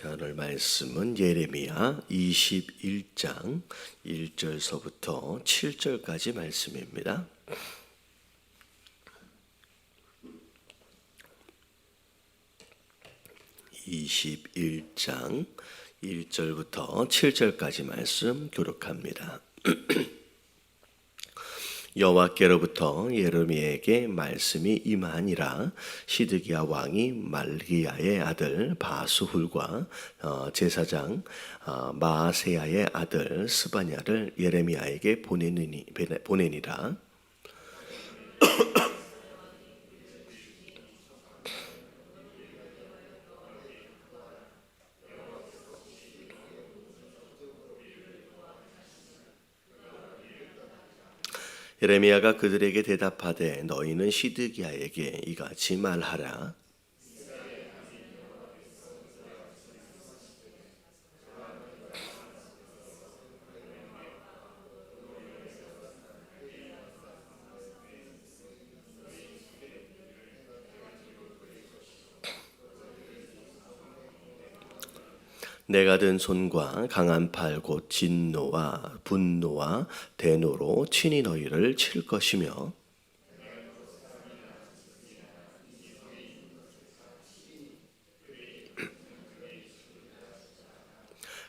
자, 오늘 말씀은 예레미야 21장 1절서부터 7절까지 말씀입니다. (21장) 1절부터 7절까지 말씀 교독합니다. 여호와께로부터 예레미야에게 말씀이 임하니라. 시드기야 왕이 말기야의 아들 바수훌과 제사장 마아세야의 아들 스바냐를 예레미야에게 보내니라. 예레미야가 그들에게 대답하되 너희는 시드기야에게 이같이 말하라. 내가 든 손과 강한 팔 곧 진노와 분노와 대노로 친히 너희를 칠 것이며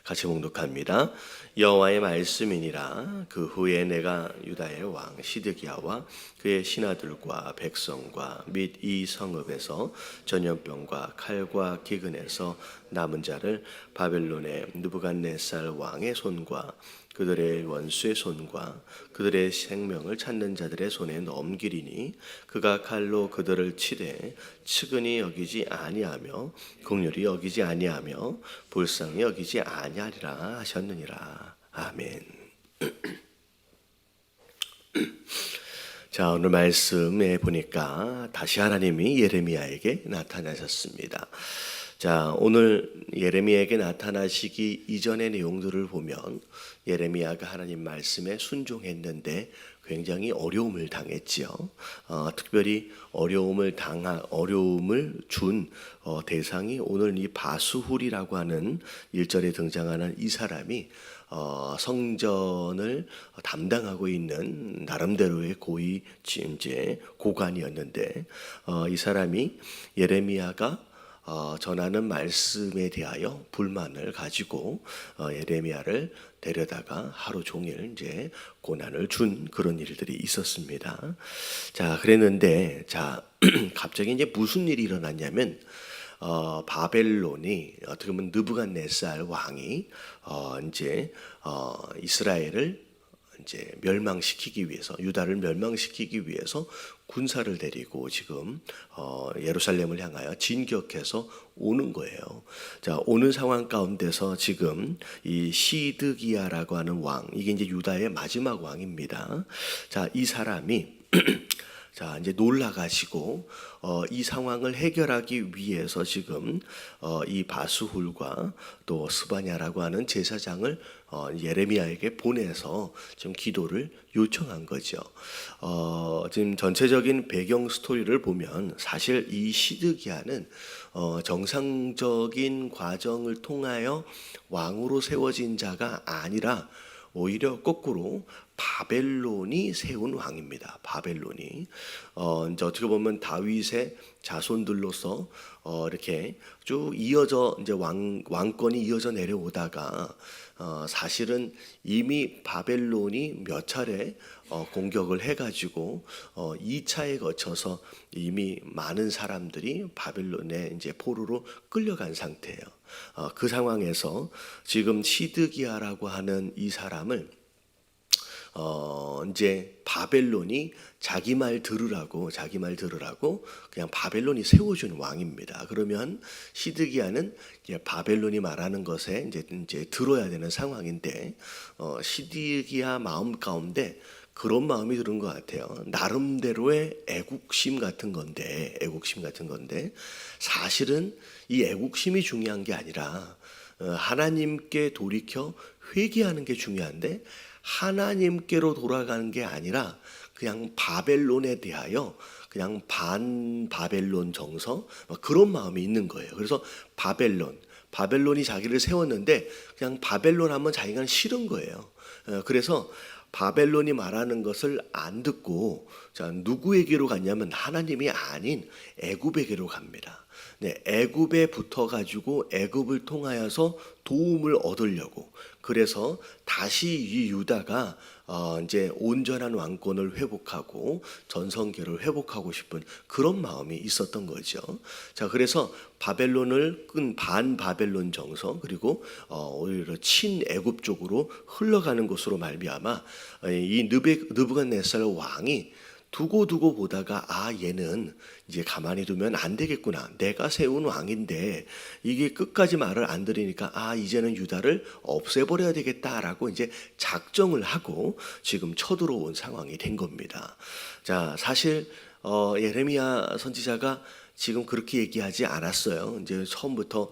같이 봉독합니다. 여호와의 말씀이니라. 그 후에 내가 유다의 왕 시드기야와 그의 신하들과 백성과 및 이 성읍에서 전염병과 칼과 기근에서 남은 자를 바벨론의 느부갓네살 왕의 손과 그들의 원수의 손과 그들의 생명을 찾는 자들의 손에 넘기리니 그가 칼로 그들을 치되 측은히 여기지 아니하며 긍휼히 여기지 아니하며 불쌍히 여기지 아니하리라 하셨느니라. 아멘. 자, 오늘 말씀에 보니까 다시 하나님이 예레미야에게 나타나셨습니다. 자, 오늘 예레미야에게 나타나시기 이전의 내용들을 보면 예레미야가 하나님 말씀에 순종했는데 굉장히 어려움을 당했지요. 특별히 어려움을 준 대상이 오늘 이 바수훌이라고 하는 1절에 등장하는 이 사람이 성전을 담당하고 있는 나름대로의 고관이었는데 이 사람이 예레미야가 전하는 말씀에 대하여 불만을 가지고 예레미야를 데려다가 하루 종일 이제 고난을 준 그런 일들이 있었습니다. 자, 그랬는데 갑자기 이제 무슨 일이 일어났냐면 바벨론이 어떻게 보면 느부갓네살 왕이 이제 이스라엘을 이제 멸망시키기 위해서 유다를 멸망시키기 위해서 군사를 데리고 지금 예루살렘을 향하여 진격해서 오는 거예요. 자, 오는 상황 가운데서 지금 이 시드기야라고 하는 왕, 이게 이제 유다의 마지막 왕입니다. 자, 이 사람이 자, 이제 놀라가지고 이 상황을 해결하기 위해서 지금 이 바수훌과 또 스바냐라고 하는 제사장을 예레미야에게 보내서 지금 기도를 요청한 거죠. 지금 전체적인 배경 스토리를 보면 사실 이 시드기야는 정상적인 과정을 통하여 왕으로 세워진 자가 아니라 오히려 거꾸로 바벨론이 세운 왕입니다. 바벨론이 이제 어떻게 보면 다윗의 자손들로서 이렇게 쭉 이어져 이제 왕권이 이어져 내려오다가 사실은 이미 바벨론이 몇 차례 공격을 해가지고 2차에 거쳐서 이미 많은 사람들이 바벨론의 이제 포로로 끌려간 상태예요. 그 상황에서 지금 시드기야라고 하는 이 사람을 이제 바벨론이 자기 말 들으라고 그냥 바벨론이 세워준 왕입니다. 그러면 시드기야는 이제 바벨론이 말하는 것에 이제 들어야 되는 상황인데 시드기야 마음 가운데 그런 마음이 드는 것 같아요. 나름대로의 애국심 같은 건데 사실은 이 애국심이 중요한 게 아니라 하나님께 돌이켜 회개하는 게 중요한데 하나님께로 돌아가는 게 아니라 그냥 바벨론에 대하여 그냥 반 바벨론 정서 그런 마음이 있는 거예요. 그래서 바벨론 바벨론이 자기를 세웠는데 그냥 바벨론 하면 자기가 싫은 거예요. 그래서 바벨론이 말하는 것을 안 듣고 자, 누구에게로 갔냐면 하나님이 아닌 애굽에게로 갑니다. 네, 애굽에 붙어가지고 애굽을 통하여서 도움을 얻으려고. 그래서 다시 이 유다가 이제 온전한 왕권을 회복하고 전성기를 회복하고 싶은 그런 마음이 있었던 거죠. 자, 그래서 바벨론을 끈 반바벨론 정서 그리고 오히려 친애굽 쪽으로 흘러가는 것으로 말미암아 이 느부갓네살 왕이 두고 보다가 얘는 이제 가만히 두면 안 되겠구나. 내가 세운 왕인데 이게 끝까지 말을 안 들으니까 이제는 유다를 없애버려야 되겠다라고 이제 작정을 하고 지금 쳐들어온 상황이 된 겁니다. 자, 사실 예레미야 선지자가 지금 그렇게 얘기하지 않았어요. 이제 처음부터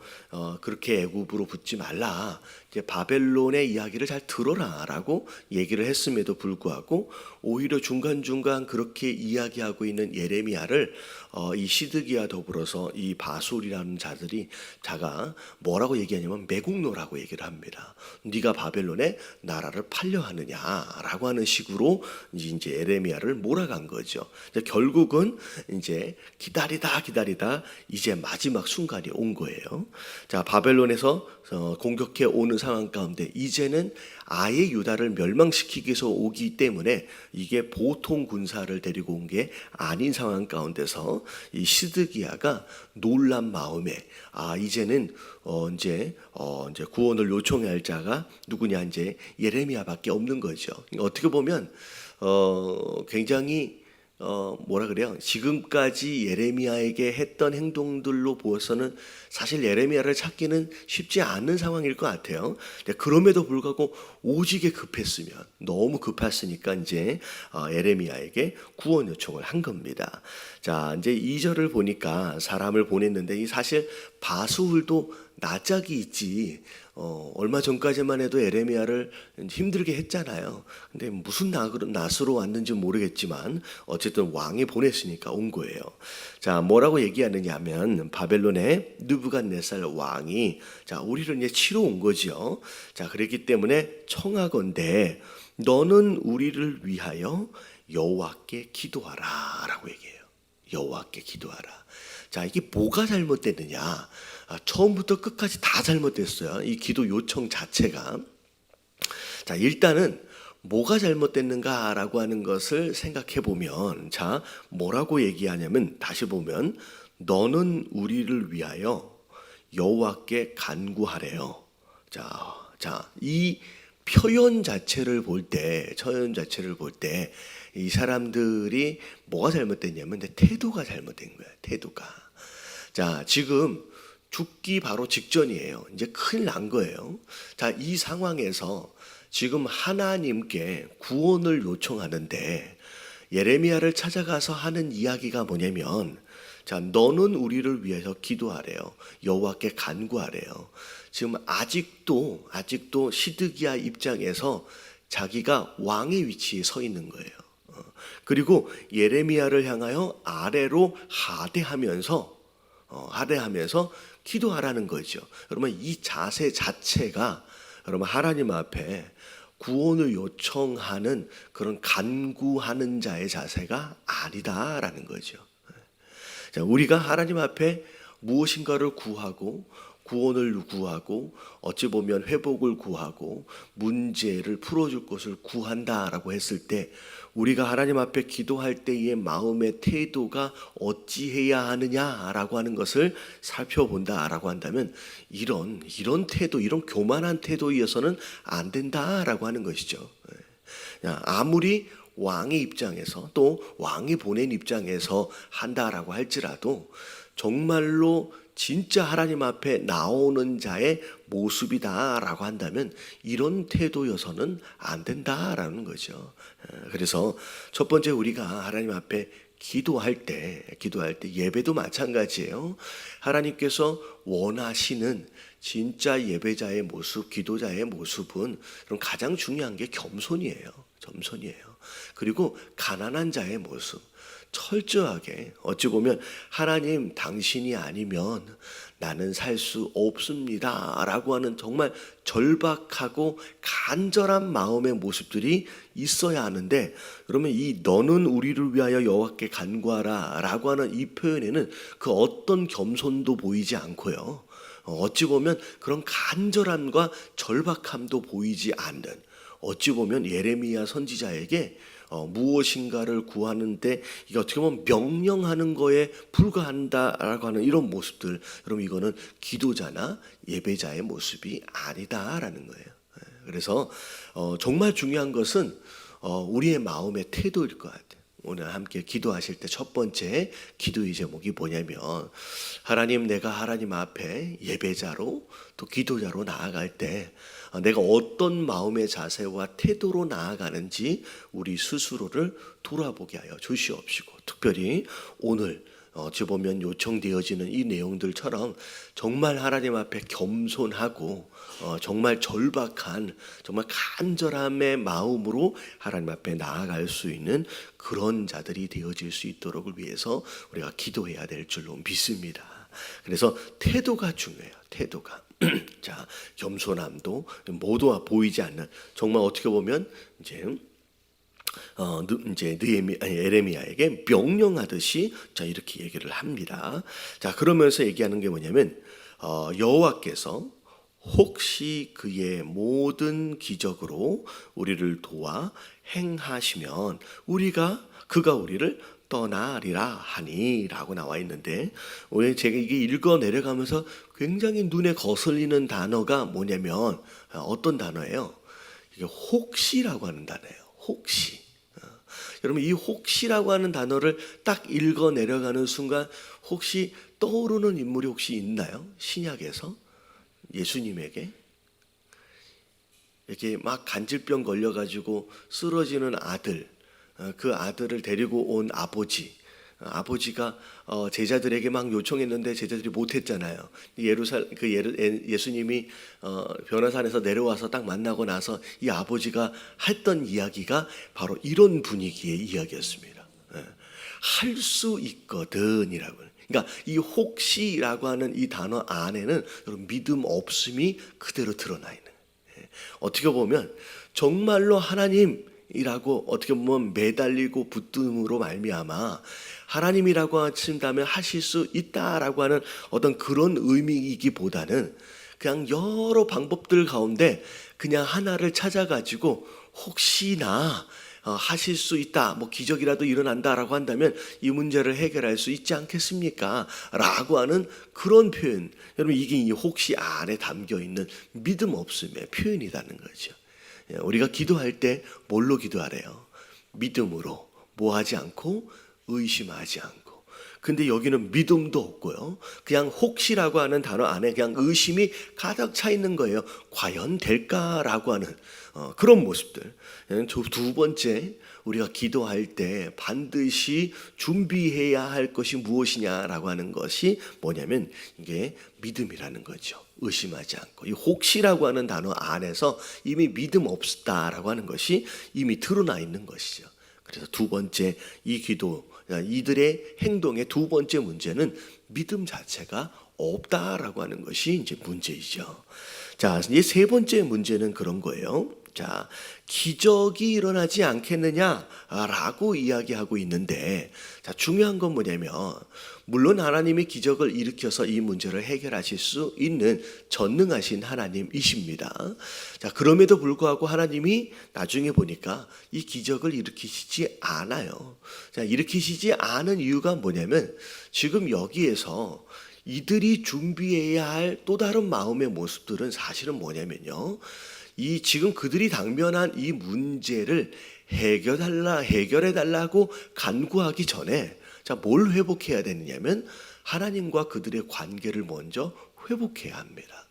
그렇게 애굽으로 붙지 말라. 이제 바벨론의 이야기를 잘 들어라라고 얘기를 했음에도 불구하고 오히려 중간중간 그렇게 이야기하고 있는 예레미야를 이 시드기야 더불어서 이 바술이라는 자가 뭐라고 얘기하냐면 매국노라고 얘기를 합니다. 네가 바벨론에 나라를 팔려 하느냐라고 하는 식으로 이제 예레미야를 몰아간 거죠. 결국은 이제 기다리다 이제 마지막 순간이 온 거예요. 자, 바벨론에서 공격해 오는 상황 가운데 이제는 아예 유다를 멸망시키기 위해서 오기 때문에 이게 보통 군사를 데리고 온 게 아닌 상황 가운데서 이 시드기야가 놀란 마음에 이제는 이제 구원을 요청해야 할 자가 누구냐 이제 예레미야밖에 없는 거죠. 어떻게 보면 굉장히 뭐라 그래요? 지금까지 예레미야에게 했던 행동들로 보아서는 사실 예레미야를 찾기는 쉽지 않은 상황일 것 같아요. 그럼에도 불구하고 오지게 급했으면 너무 급했으니까 이제 예레미야에게 구원 요청을 한 겁니다. 자, 이제 2절을 보니까 사람을 보냈는데 이 사실 바수울도 낯짝이 있지. 얼마 전까지만 해도 예레미야를 힘들게 했잖아요. 근데 무슨 낯으로 왔는지 모르겠지만 어쨌든 왕이 보냈으니까 온 거예요. 자, 뭐라고 얘기하느냐 하면 바벨론의 느부갓네살 왕이 자, 우리를 이제 치러 온 거죠. 자, 그랬기 때문에 청하건대 너는 우리를 위하여 여호와께 기도하라라고 얘기해요. 여호와께 기도하라. 자, 이게 뭐가 잘못됐느냐? 처음부터 끝까지 다 잘못됐어요. 이 기도 요청 자체가. 자, 일단은 뭐가 잘못됐는가라고 하는 것을 생각해 보면, 자, 뭐라고 얘기하냐면 다시 보면 너는 우리를 위하여 여호와께 간구하래요. 자, 이 표현 자체를 볼 때, 이 사람들이 뭐가 잘못됐냐면 태도가 잘못된 거야. 태도가. 자, 지금 죽기 바로 직전이에요. 이제 큰일 난 거예요. 자, 이 상황에서 지금 하나님께 구원을 요청하는데 예레미야를 찾아가서 하는 이야기가 뭐냐면 자, 너는 우리를 위해서 기도하래요. 여호와께 간구하래요. 지금 아직도 시드기야 입장에서 자기가 왕의 위치에 서 있는 거예요. 그리고 예레미야를 향하여 아래로 하대하면서 기도하라는 거죠. 여러분, 이 자세 자체가 여러분 하나님 앞에 구원을 요청하는 그런 간구하는 자의 자세가 아니다라는 거죠. 자, 우리가 하나님 앞에 무엇인가를 구하고 구원을 구하고 어찌 보면 회복을 구하고 문제를 풀어줄 것을 구한다라고 했을 때 우리가 하나님 앞에 기도할 때의 마음의 태도가 어찌해야 하느냐라고 하는 것을 살펴본다라고 한다면 이런 태도, 이런 교만한 태도이어서는 안 된다라고 하는 것이죠. 아무리 왕의 입장에서 또 왕이 보낸 입장에서 한다라고 할지라도 정말로 진짜 하나님 앞에 나오는 자의 모습이다라고 한다면 이런 태도여서는 안 된다라는 거죠. 그래서 첫 번째 우리가 하나님 앞에 기도할 때 예배도 마찬가지예요. 하나님께서 원하시는 진짜 예배자의 모습, 기도자의 모습은 그럼 가장 중요한 게 겸손이에요. 그리고 가난한 자의 모습, 철저하게 어찌 보면 하나님 당신이 아니면 나는 살 수 없습니다 라고 하는 정말 절박하고 간절한 마음의 모습들이 있어야 하는데, 그러면 이 너는 우리를 위하여 여호와께 간구하라 라고 하는 이 표현에는 그 어떤 겸손도 보이지 않고요, 어찌 보면 그런 간절함과 절박함도 보이지 않는, 어찌 보면 예레미야 선지자에게 무엇인가를 구하는데 이게 어떻게 보면 명령하는 거에 불과한다라고 하는 이런 모습들, 여러분 이거는 기도자나 예배자의 모습이 아니다라는 거예요. 그래서 정말 중요한 것은 우리의 마음의 태도일 것 같아요. 오늘 함께 기도하실 때 첫 번째 기도의 제목이 뭐냐면, 하나님, 내가 하나님 앞에 예배자로 또 기도자로 나아갈 때 내가 어떤 마음의 자세와 태도로 나아가는지 우리 스스로를 돌아보게 하여 주시옵시고, 특별히 오늘 어찌 보면 요청되어지는 이 내용들처럼 정말 하나님 앞에 겸손하고 정말 절박한, 정말 간절함의 마음으로 하나님 앞에 나아갈 수 있는 그런 자들이 되어질 수 있도록 위해서 우리가 기도해야 될 줄로 믿습니다. 그래서 태도가 중요해요. 태도가. 자, 겸손함도 모두와 보이지 않는, 정말 어떻게 보면 이제 에레미야에게 명령하듯이 자 이렇게 얘기를 합니다. 자, 그러면서 얘기하는 게 뭐냐면 여호와께서 혹시 그의 모든 기적으로 우리를 도와 행하시면 그가 우리를 떠나리라 하니라고 나와 있는데, 오늘 제가 이게 읽어 내려가면서 굉장히 눈에 거슬리는 단어가 뭐냐면 어떤 단어예요? 이게 혹시라고 하는 단어예요. 혹시. 여러분 이 혹시라고 하는 단어를 딱 읽어 내려가는 순간 혹시 떠오르는 인물이 혹시 있나요? 신약에서 예수님에게 이렇게 막 간질병 걸려가지고 쓰러지는 아들, 그 아들을 데리고 온 아버지가 제자들에게 막 요청했는데 제자들이 못했잖아요. 예수님이 변화산에서 내려와서 딱 만나고 나서 이 아버지가 했던 이야기가 바로 이런 분위기의 이야기였습니다. 할 수 있거든이라고. 그러니까 이 혹시라고 하는 이 단어 안에는 믿음 없음이 그대로 드러나 있는 거예요. 어떻게 보면 정말로 하나님이라고 어떻게 보면 매달리고 붙듦으로 말미암아 하나님이라고 하신다면 하실 수 있다라고 하는 어떤 그런 의미이기보다는 그냥 여러 방법들 가운데 그냥 하나를 찾아가지고 혹시나 하실 수 있다, 뭐 기적이라도 일어난다라고 한다면 이 문제를 해결할 수 있지 않겠습니까? 라고 하는 그런 표현, 여러분 이게 이 혹시 안에 담겨 있는 믿음 없음의 표현이라는 거죠. 우리가 기도할 때 뭘로 기도하래요? 믿음으로, 뭐 하지 않고 의심하지 않고. 근데 여기는 믿음도 없고요, 그냥 혹시라고 하는 단어 안에 그냥 의심이 가득 차 있는 거예요. 과연 될까라고 하는 그런 모습들. 두 번째, 우리가 기도할 때 반드시 준비해야 할 것이 무엇이냐라고 하는 것이 뭐냐면 이게 믿음이라는 거죠. 의심하지 않고. 이 혹시라고 하는 단어 안에서 이미 믿음 없다라고 하는 것이 이미 드러나 있는 것이죠. 그래서 두 번째, 이들의 행동의 두 번째 문제는 믿음 자체가 없다라고 하는 것이 이제 문제이죠. 자, 이 세 번째 문제는 그런 거예요. 자, 기적이 일어나지 않겠느냐라고 이야기하고 있는데, 자, 중요한 건 뭐냐면 물론 하나님이 기적을 일으켜서 이 문제를 해결하실 수 있는 전능하신 하나님이십니다. 자, 그럼에도 불구하고 하나님이 나중에 보니까 이 기적을 일으키시지 않아요. 자, 일으키시지 않은 이유가 뭐냐면 지금 여기에서 이들이 준비해야 할 또 다른 마음의 모습들은 사실은 뭐냐면요, 이 지금 그들이 당면한 이 문제를 해결해 달라고 간구하기 전에 자, 뭘 회복해야 되느냐면 하나님과 그들의 관계를 먼저 회복해야 합니다.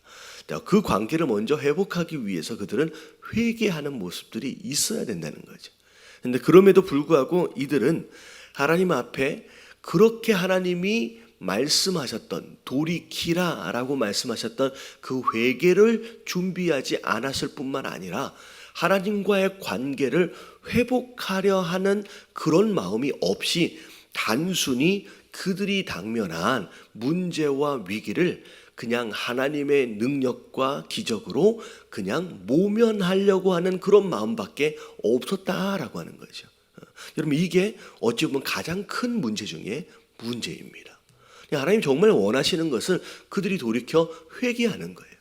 자, 그 관계를 먼저 회복하기 위해서 그들은 회개하는 모습들이 있어야 된다는 거죠. 그런데 그럼에도 불구하고 이들은 하나님 앞에 그렇게 하나님이 말씀하셨던 돌이키라라고 말씀하셨던 그 회개를 준비하지 않았을 뿐만 아니라 하나님과의 관계를 회복하려 하는 그런 마음이 없이 단순히 그들이 당면한 문제와 위기를 그냥 하나님의 능력과 기적으로 그냥 모면하려고 하는 그런 마음밖에 없었다라고 하는 거죠. 여러분, 이게 어찌 보면 가장 큰 문제 중에 문제입니다. 하나님 정말 원하시는 것은 그들이 돌이켜 회개하는 거예요.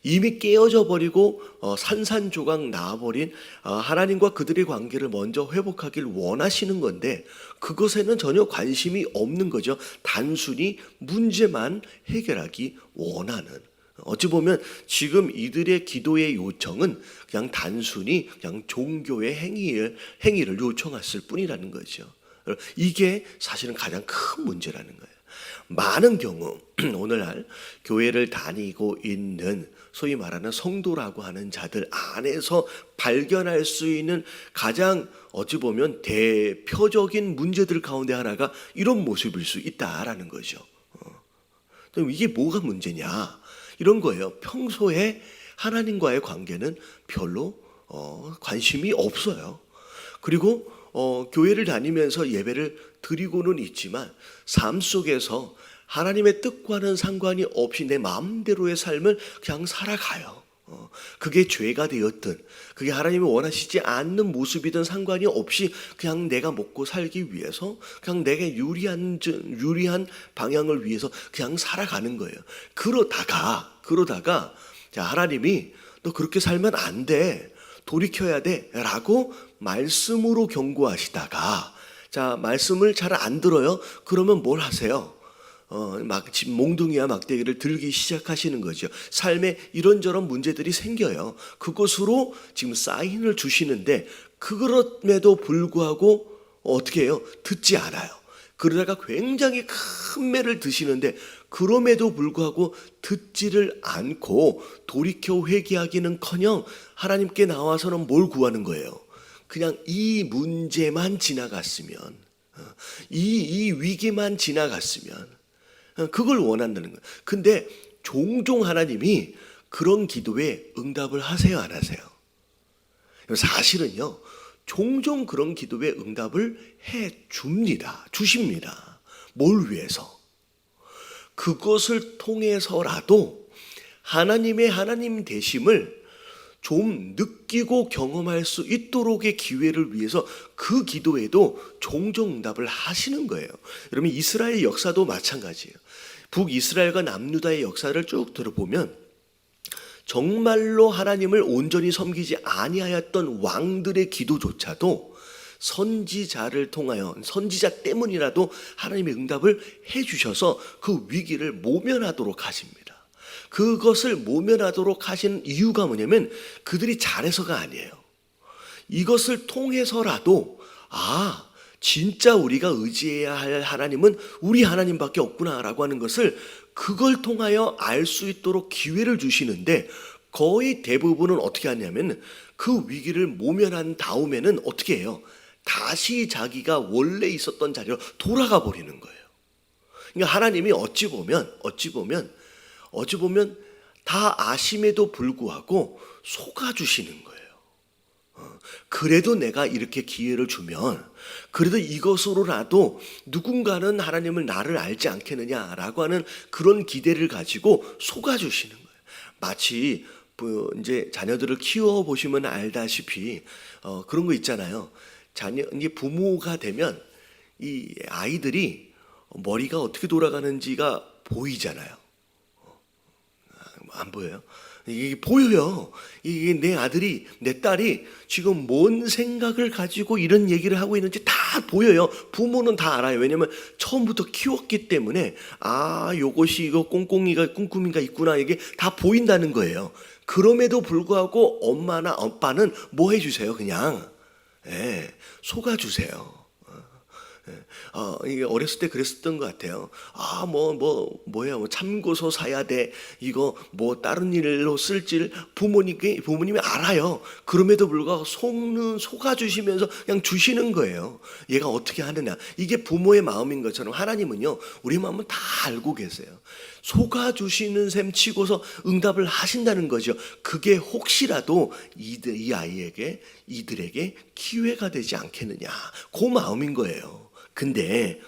이미 깨어져 버리고 산산조각 나버린 하나님과 그들의 관계를 먼저 회복하길 원하시는 건데 그것에는 전혀 관심이 없는 거죠. 단순히 문제만 해결하기 원하는. 어찌 보면 지금 이들의 기도의 요청은 그냥 단순히 그냥 종교의 행위를 요청했을 뿐이라는 거죠. 이게 사실은 가장 큰 문제라는 거예요. 많은 경우 오늘날 교회를 다니고 있는 소위 말하는 성도라고 하는 자들 안에서 발견할 수 있는 가장 어찌 보면 대표적인 문제들 가운데 하나가 이런 모습일 수 있다라는 거죠. 그럼 이게 뭐가 문제냐? 이런 거예요. 평소에 하나님과의 관계는 별로 관심이 없어요. 그리고 교회를 다니면서 예배를 드리고는 있지만 삶 속에서 하나님의 뜻과는 상관이 없이 내 마음대로의 삶을 그냥 살아가요. 그게 죄가 되었든 그게 하나님이 원하시지 않는 모습이든 상관이 없이 그냥 내가 먹고 살기 위해서 그냥 내게 유리한 방향을 위해서 그냥 살아가는 거예요. 그러다가 자, 하나님이 너 그렇게 살면 안 돼. 돌이켜야 돼. 라고 말씀으로 경고하시다가 자, 말씀을 잘 안 들어요. 그러면 뭘 하세요? 몽둥이와 막대기를 들기 시작하시는 거죠. 삶에 이런저런 문제들이 생겨요. 그것으로 지금 사인을 주시는데 그럼에도 불구하고 어떻게 해요? 듣지 않아요. 그러다가 굉장히 큰 매를 드시는데 그럼에도 불구하고 듣지를 않고 돌이켜 회개하기는커녕 하나님께 나와서는 뭘 구하는 거예요? 그냥 이 문제만 지나갔으면, 이 위기만 지나갔으면 그걸 원한다는 거예요. 근데 종종 하나님이 그런 기도에 응답을 하세요, 안 하세요? 사실은요, 종종 그런 기도에 응답을 주십니다. 뭘 위해서? 그것을 통해서라도 하나님의 하나님 되심을 좀 느끼고 경험할 수 있도록의 기회를 위해서 그 기도에도 종종 응답을 하시는 거예요. 여러분, 이스라엘 역사도 마찬가지예요. 북이스라엘과 남유다의 역사를 쭉 들어보면 정말로 하나님을 온전히 섬기지 아니하였던 왕들의 기도조차도 선지자를 통하여 선지자 때문이라도 하나님의 응답을 해주셔서 그 위기를 모면하도록 하십니다. 그것을 모면하도록 하신 이유가 뭐냐면 그들이 잘해서가 아니에요. 이것을 통해서라도 진짜 우리가 의지해야 할 하나님은 우리 하나님밖에 없구나라고 하는 것을 그걸 통하여 알 수 있도록 기회를 주시는데 거의 대부분은 어떻게 하냐면 그 위기를 모면한 다음에는 어떻게 해요? 다시 자기가 원래 있었던 자리로 돌아가 버리는 거예요. 그러니까 하나님이 어찌 보면 다 아심에도 불구하고 속아주시는 거예요. 그래도 내가 이렇게 기회를 주면 그래도 이것으로라도 누군가는 하나님을 나를 알지 않겠느냐라고 하는 그런 기대를 가지고 속아주시는 거예요. 마치 이제 자녀들을 키워 보시면 알다시피 그런 거 있잖아요. 이제 부모가 되면 이 아이들이 머리가 어떻게 돌아가는지가 보이잖아요. 안 보여요? 이게 보여요. 이게 내 아들이, 내 딸이 지금 뭔 생각을 가지고 이런 얘기를 하고 있는지 다 보여요. 부모는 다 알아요. 왜냐면 처음부터 키웠기 때문에 요것이 이거 꿍꿍이가 있구나, 이게 다 보인다는 거예요. 그럼에도 불구하고 엄마나 아빠는 뭐 해주세요? 그냥 속아주세요. 이게 어렸을 때 그랬었던 것 같아요. 뭐야, 참고서 사야 돼. 이거 뭐 다른 일로 쓸지 부모님이 알아요. 그럼에도 불구하고 속아주시면서 그냥 주시는 거예요. 얘가 어떻게 하느냐. 이게 부모의 마음인 것처럼 하나님은요, 우리 마음은 다 알고 계세요. 속아주시는 셈 치고서 응답을 하신다는 거죠. 그게 혹시라도 이들에게 기회가 되지 않겠느냐, 그 마음인 거예요. 근데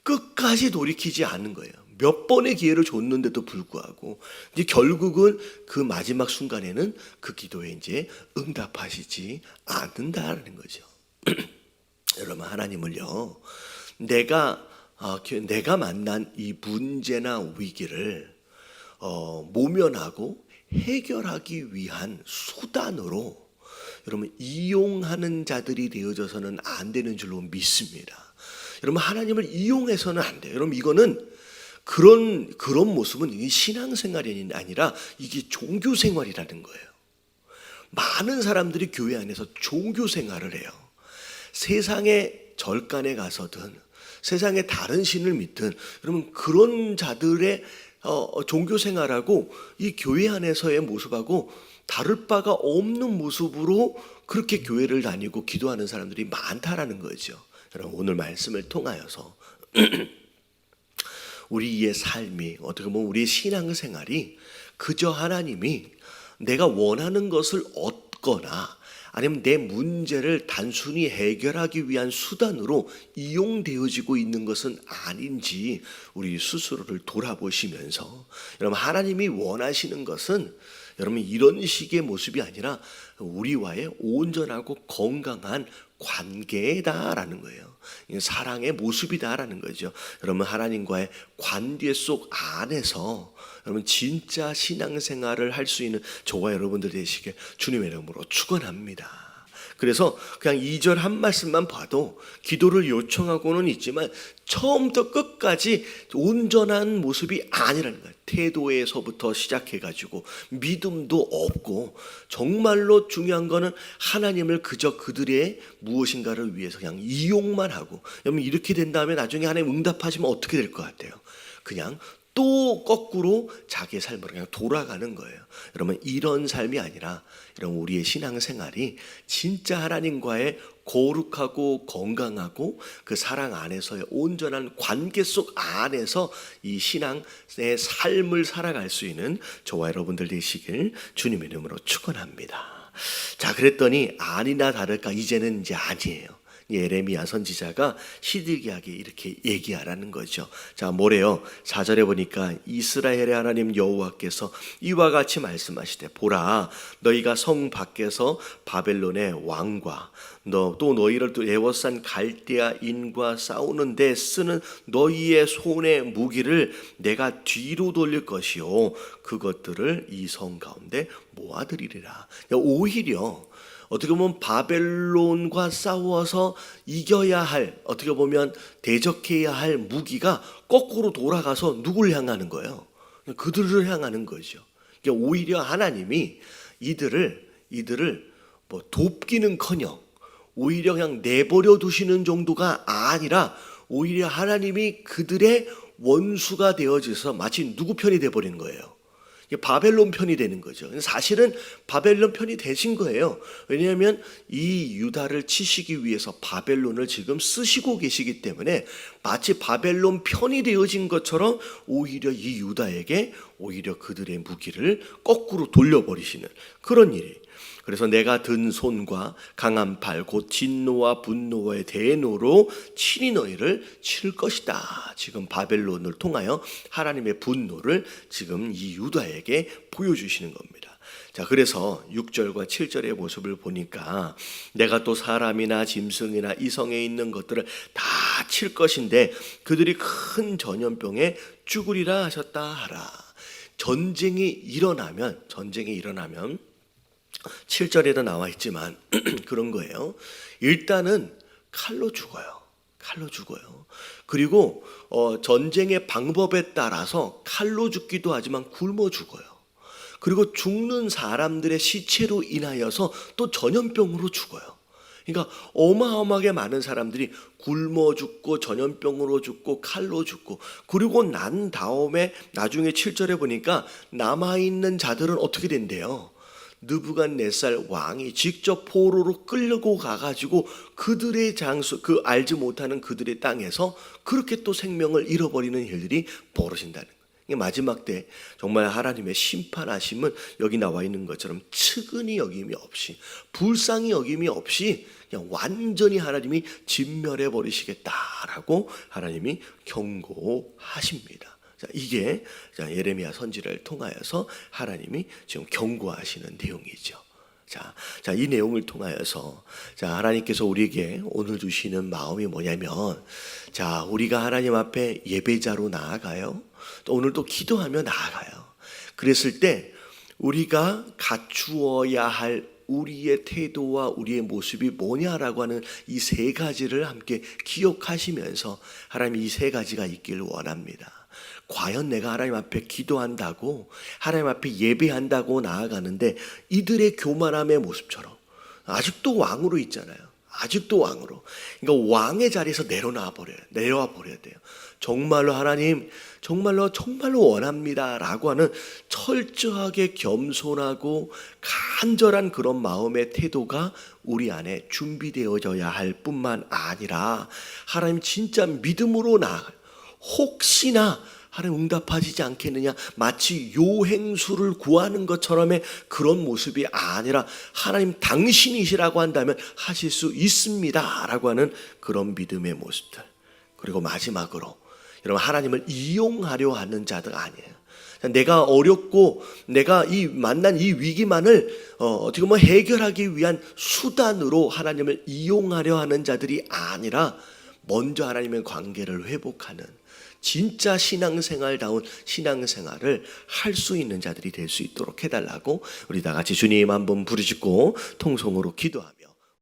끝까지 돌이키지 않은 거예요. 몇 번의 기회를 줬는데도 불구하고 이제 결국은 그 마지막 순간에는 그 기도에 이제 응답하시지 않는다라는 거죠. 여러분, 하나님을요, 내가 만난 이 문제나 위기를 모면하고 해결하기 위한 수단으로 여러분 이용하는 자들이 되어져서는 안 되는 줄로 믿습니다. 여러분, 하나님을 이용해서는 안 돼요. 여러분, 이거는 그런 모습은 이 신앙생활이 아니라 이게 종교생활이라는 거예요. 많은 사람들이 교회 안에서 종교생활을 해요. 세상의 절간에 가서든 세상의 다른 신을 믿든 여러분, 그런 자들의 종교생활하고 이 교회 안에서의 모습하고 다를 바가 없는 모습으로 그렇게 교회를 다니고 기도하는 사람들이 많다라는 거죠. 여러분, 오늘 말씀을 통하여서 우리의 삶이, 어떻게 보면 우리의 신앙생활이 그저 하나님이 내가 원하는 것을 얻거나 아니면 내 문제를 단순히 해결하기 위한 수단으로 이용되어지고 있는 것은 아닌지 우리 스스로를 돌아보시면서, 여러분, 하나님이 원하시는 것은 여러분 이런 식의 모습이 아니라 우리와의 온전하고 건강한 관계다라는 거예요. 사랑의 모습이다라는 거죠. 여러분, 하나님과의 관계 속 안에서 여러분 진짜 신앙생활을 할 수 있는 저와 여러분들 되시길 주님의 이름으로 축원합니다. 그래서 그냥 2절 한 말씀만 봐도 기도를 요청하고는 있지만 처음부터 끝까지 온전한 모습이 아니라는 거예요. 태도에서부터 시작해가지고 믿음도 없고, 정말로 중요한 거는 하나님을 그저 그들의 무엇인가를 위해서 그냥 이용만 하고, 여러분 이렇게 된 다음에 나중에 하나님 응답하시면 어떻게 될 것 같아요? 그냥 또 거꾸로 자기의 삶으로 그냥 돌아가는 거예요. 여러분, 이런 삶이 아니라 여러분 우리의 신앙생활이 진짜 하나님과의 거룩하고 건강하고 그 사랑 안에서의 온전한 관계 속 안에서 이 신앙의 삶을 살아갈 수 있는 저와 여러분들 되시길 주님의 이름으로 축원합니다. 자, 그랬더니 아니나 다를까 이제는 이제 아니에요. 예레미야 선지자가 시드기야에게 이렇게 얘기하라는 거죠. 자, 뭐래요? 4절에 보니까 이스라엘의 하나님 여호와께서 이와 같이 말씀하시되, 보라, 너희가 성 밖에서 바벨론의 왕과 또 너희를 에워싼 갈대아인과 싸우는데 쓰는 너희의 손의 무기를 내가 뒤로 돌릴 것이요 그것들을 이 성 가운데 모아들이리라. 오히려 어떻게 보면 바벨론과 싸워서 이겨야 할, 어떻게 보면 대적해야 할 무기가 거꾸로 돌아가서 누굴 향하는 거예요? 그들을 향하는 거죠. 그러니까 오히려 하나님이 이들을 뭐 돕기는커녕 오히려 그냥 내버려 두시는 정도가 아니라 오히려 하나님이 그들의 원수가 되어져서 마치 누구 편이 되어버리는 거예요? 바벨론 편이 되는 거죠. 사실은 바벨론 편이 되신 거예요. 왜냐하면 이 유다를 치시기 위해서 바벨론을 지금 쓰시고 계시기 때문에 마치 바벨론 편이 되어진 것처럼 오히려 이 유다에게 오히려 그들의 무기를 거꾸로 돌려버리시는 그런 일이. 그래서 내가 든 손과 강한 팔 곧 진노와 분노의 대노로 친히 너희를 칠 것이다. 지금 바벨론을 통하여 하나님의 분노를 지금 이 유다에게 보여주시는 겁니다. 자, 그래서 6절과 7절의 모습을 보니까 내가 또 사람이나 짐승이나 이 성에 있는 것들을 다 칠 것인데 그들이 큰 전염병에 죽으리라 하셨다 하라. 전쟁이 일어나면 7절에도 나와 있지만 그런 거예요. 일단은 칼로 죽어요. 그리고 전쟁의 방법에 따라서 칼로 죽기도 하지만 굶어 죽어요. 그리고 죽는 사람들의 시체로 인하여서 또 전염병으로 죽어요. 그러니까 어마어마하게 많은 사람들이 굶어 죽고 전염병으로 죽고 칼로 죽고, 그리고 난 다음에 나중에 7절에 보니까 남아있는 자들은 어떻게 된대요? 느부갓네살 왕이 직접 포로로 끌고 가가지고 그들의 장소, 그 알지 못하는 그들의 땅에서 그렇게 또 생명을 잃어버리는 일들이 벌어진다는 거예요. 마지막 때 정말 하나님의 심판하심은 여기 나와 있는 것처럼 측은히 여김이 없이, 불쌍히 여김이 없이 그냥 완전히 하나님이 진멸해 버리시겠다라고 하나님이 경고하십니다. 자, 이게 예레미야 선지자를 통하여서 하나님이 지금 경고하시는 내용이죠. 자, 이 내용을 통하여서 하나님께서 우리에게 오늘 주시는 마음이 뭐냐면, 우리가 하나님 앞에 예배자로 나아가요. 또 오늘 또 기도하며 나아가요. 그랬을 때 우리가 갖추어야 할 우리의 태도와 우리의 모습이 뭐냐라고 하는 이 세 가지를 함께 기억하시면서 하나님 이 세 가지가 있기를 원합니다. 과연 내가 하나님 앞에 기도한다고, 하나님 앞에 예배한다고 나아가는데 이들의 교만함의 모습처럼 아직도 왕으로 있잖아요. 아직도 왕으로. 그러니까 왕의 자리에서 내려와 버려야 돼요. 정말로 하나님, 정말로 원합니다라고 하는 철저하게 겸손하고 간절한 그런 마음의 태도가 우리 안에 준비되어져야 할 뿐만 아니라, 하나님 진짜 믿음으로 나아가요. 혹시나 하나님 응답하시지 않겠느냐, 마치 요행수를 구하는 것처럼의 그런 모습이 아니라 하나님 당신이시라고 한다면 하실 수 있습니다 라고 하는 그런 믿음의 모습들. 그리고 마지막으로 여러분, 하나님을 이용하려 하는 자들 아니에요. 내가 어렵고 내가 만난 이 위기만을 어떻게 보면 해결하기 위한 수단으로 하나님을 이용하려 하는 자들이 아니라, 먼저 하나님의 관계를 회복하는 진짜 신앙생활다운 신앙생활을 할 수 있는 자들이 될 수 있도록 해달라고 우리 다 같이 주님 한번 부르짖고 통성으로 기도합니다.